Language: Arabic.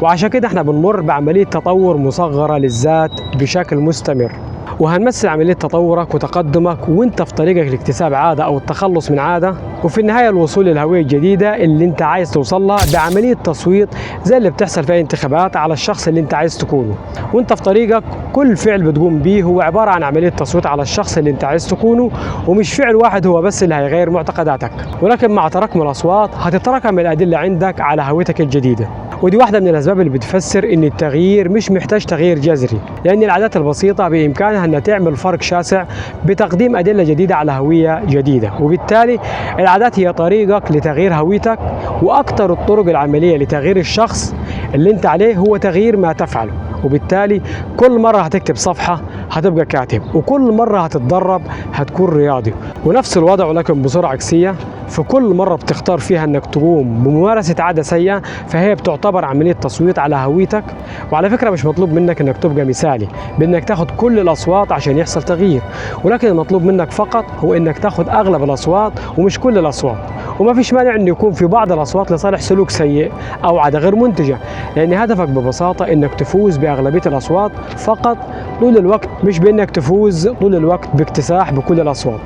وعشان كده احنا بنمر بعملية تطور مصغرة للذات بشكل مستمر، وهنمثل عملية تطورك وتقدمك وانت في طريقك لاكتساب عادة او التخلص من عادة، وفي النهاية الوصول للهوية الجديدة اللي انت عايز توصل لها بعملية تصويت زي اللي بتحصل في انتخابات على الشخص اللي انت عايز تكونه. وانت في طريقك كل فعل بتقوم بيه هو عبارة عن عملية تصويت على الشخص اللي انت عايز تكونه، ومش فعل واحد هو بس اللي هيغير معتقداتك، ولكن مع تراكم الأصوات هتتراكم الأدلة عندك على هويتك الجديدة. ودي واحدة من الأسباب اللي بتفسر إن التغيير مش محتاج تغيير جذري، لأن العادات البسيطة بإمكانها أنها تعمل فرق شاسع بتقديم أدلة جديدة على هوية جديدة. وبالتالي العادات هي طريقك لتغيير هويتك، وأكثر الطرق العملية لتغيير الشخص اللي أنت عليه هو تغيير ما تفعله. وبالتالي كل مرة هتكتب صفحة هتبقى كاتب، وكل مرة هتتدرب هتكون رياضي. ونفس الوضع ولكن بصورة عكسية، في كل مرة بتختار فيها انك تقوم بممارسة عادة سيئة فهي بتعتبر عملية تصويت على هويتك. وعلى فكرة مش مطلوب منك انك تبقى مثالي بانك تاخد كل الاصوات عشان يحصل تغيير، ولكن المطلوب منك فقط هو انك تاخد اغلب الاصوات ومش كل الاصوات. وما فيش مانع انه يكون في بعض الاصوات لصالح سلوك سيء او عادة غير منتجة، لان هدفك ببساطة انك تفوز باغلبية الاصوات فقط طول الوقت، مش بانك تفوز طول الوقت باكتساح بكل الاصوات.